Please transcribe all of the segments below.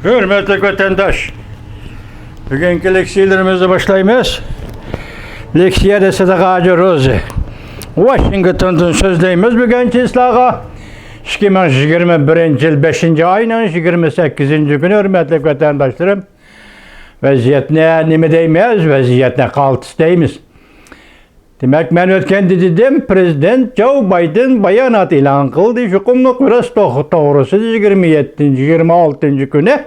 Hürmetli vatandaş, bugünkü leksiyalarımızı başlayımız. Leksiya dese de Hacı Rozi. Washington'dan sözleyimiz bugünkü islaha. 2021 yıl 5. ayının 28. günü hürmetli vatandaşlarım. Vaziyetine nime deymiz, vaziyetine kaltıs deymiz. Demek ben ötken dedim, Prezident Joe Biden bayanat ilan kıldı. Hükümlük biraz doğrusu 27-26. günü.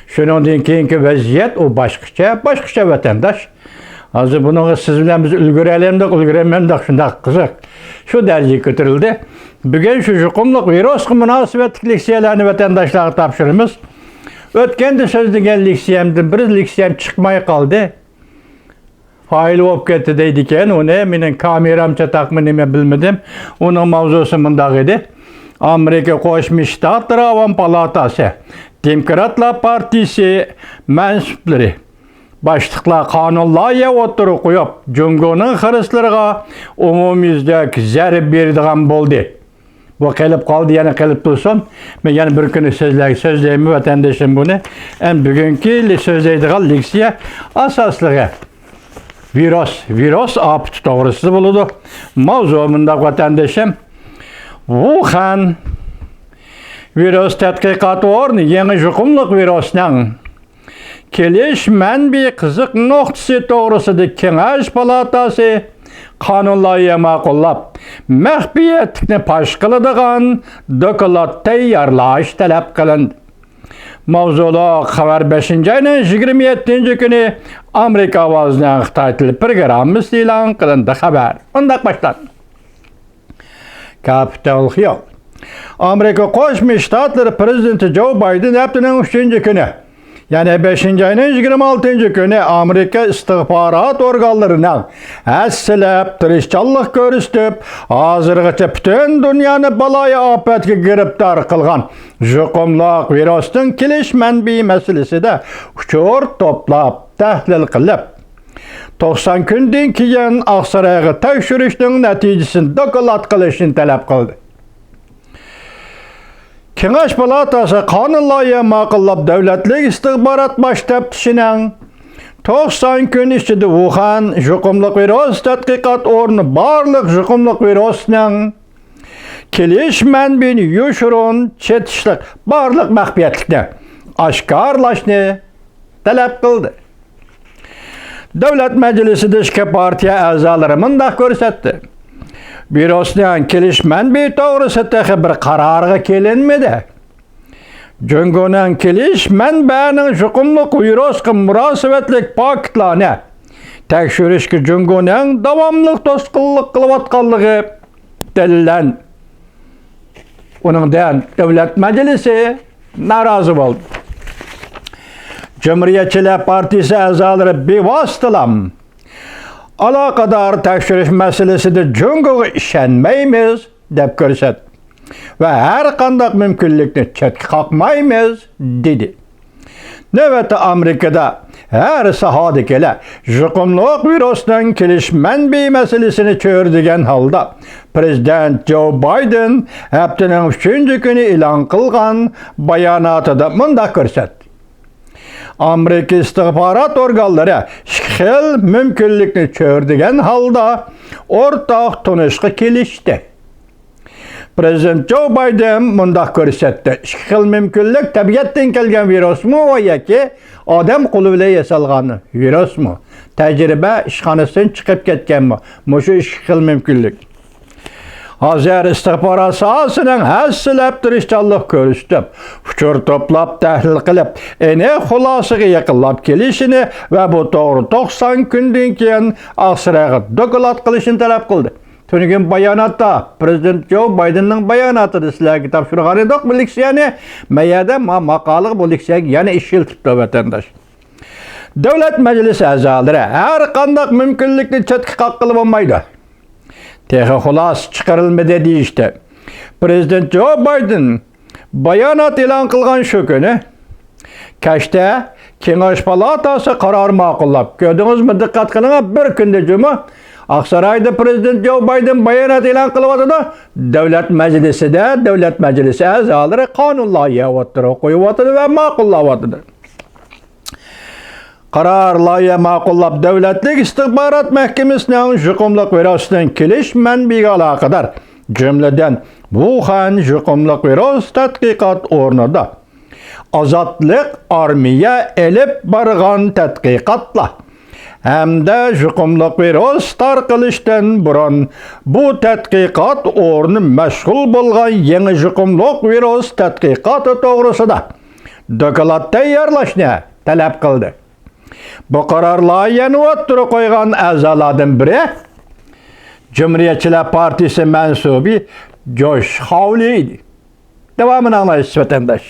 Şunun keyinki vaziyet o başkaça vatandaş. Hazır bunu sizinle biz ülgüremem de şunda kızık. Şu derece götürüldü. Bugün şu hükümlük virüs münasebet leksiyelerini vatandaşlara tapşırımız. Ötken de sözlügen leksiyemden bir leksiyem çıkmaya kaldı. Faili olup gitti deydiken, onu benim kameram çatakmını bilmedim. Onun mavzusu mındağıydı. Amerika Koşmuş Ştatları Avam Palatası, Demokratlar Partisi mensupları, başlıklar kanunlarya oturup koyup, Cumhur'un hırslarına umumizde zerb berdiğen oldu. Bu kelip kaldı, yani kelip dursun. Ben yani bir günü sözleyimi vatandaşım bunu. En bugünkü sözleydiğim leksiye asaslığı. Virüs aptı doğrusu buludu. Mavzumunda vatandaşım, Wuhan virüs tetkikat ornu yeni hükümlük virüsünün gelişmen bir kızık noktası doğrusudur. Kengaş Palatası kanunlarya makullap, mehbiyetini paş kılıdığın dokulat tayyarlaş talep kılındı. Mavzulu haber 5. ayının 27. günü Amerika avazından Xitay programımız ilan kılındı haber. Ondan başlar. Capitol Hill. Amerika Koşmuş Ştatları Prezidenti Joe Biden haftanın 3. günü. Yani 5. ayının 26. günü Amerika istihbarat organlarına əslep, tırışçallık görüstüp, hazırgıca bütün dünyanı balaya apetki giriptar kılgan hükümlük virüsün gelişmen bir meselesi de uçur toplap, tahlil kılıp, 90 günden keyin Aksaray'ı tekşürüşünün neticesini dokulat kılışını talep kıldı. Kengaş Palatası kanunlarya makullap devletlik istihbarat baş teftişinin 90 gün içinde Wuhan hükümlük virüs tetkikat ornu barlık hükümlük virüsünün gelişmen bir yuşurun çetişlik barlık mahbiyetlikini aşkarlaşını talep kıldı. Devlet Meclisi Dışkı Partiya azaları mındak görsetti. Virüsünün gelişmen bir doğrusu tehi bir kararga kelinmedi. Cumhur'un gelişmen beğenin hükümlük virüsü münasebetlik paketlerine tekşürüşkü Cumhur'un davamlılık dostkıllık kılıvatkallığı delillen. Onun den Devlet Meclisi narazı oldu. Cumhuriyetçiler Partisi azaları bir vasıtılam alakadar tekşürüş meselesi de Cumhur'a işenmeyimiz dep görset ve her kandak mümkünlükle çetki kalkmayımız dedi. Nöbette Amerika'da her sahadikele hükümlük virüsünün gelişmen bir meselesini çördügen halda Prezident Joe Biden haftanın 3. günü ilan kılgan bayanatı da mındak görset. Amerika istihbarat organları şıkhil mümkünlükünü çördügen halda ortak tunuşku gelişti. Prezident Joe Biden mındak görsetti. Şıkhil mümkünlük tabiatten kelgen virüs mu o ya ki adam kulu bile yasalganı virüs mu? Tecrübe işhanesinden çıkıp ketken mi? Muşu şıkhil mümkünlük. Hazır istihbarat sahasının həssilep tırışçallık görüstüp, uçur toplap, təhlil kılıp, ene xulasıqı yakıllap gelişini ve bu doğru 90 günden keyin Aksaray'ı dokulat kılışını talep kıldı. Tünügün bayanatta, Prezident Joe Biden'ın bayanatı sizler kitap şurğanı dok bu leksiyani, meyede makalık bu leksiyani yani işil tuttu vatandaş. Devlet Meclisi azaları her kandak mümkünlükle çetkik kılıp olmaydı. Tehi xulas çıkarılma dedi işte. Prezident Joe Biden bayanat ilan kılgan şu günü Keşte Kengaş Palatası karar makullap. Gördünüz mü dikkat kılına bir günde cümle Aqsarayda Prezident Joe Biden bayonot e'lon qilyapti. Davlat Majlisi a'zolari qonun loyiha o'tirib qo'yapti va ma'qullayapti. Qaror loyiha ma'qullab Davlatlik istixborot mahkamasining yuqumliq virusdan kelish manbiga aloqador. Jumladan, Wuhan yuqumliq virus tadqiqot o'rnida Ozodlik armiya elib borgan tadqiqotlar hamda yuqumliq virus tarqalishdan burun bu tadqiqot o'rni mashg'ul bo'lgan yangi yuqumliq virus tadqiqoti to'g'risida doklad tayyorlashni talab qildi. Bu qaror loyihani o'tirib qo'ygan a'zolardan biri Cumhuriyetçiler Partisi mensubi Josh Hawley idi. Devamını anlayış vatandaş.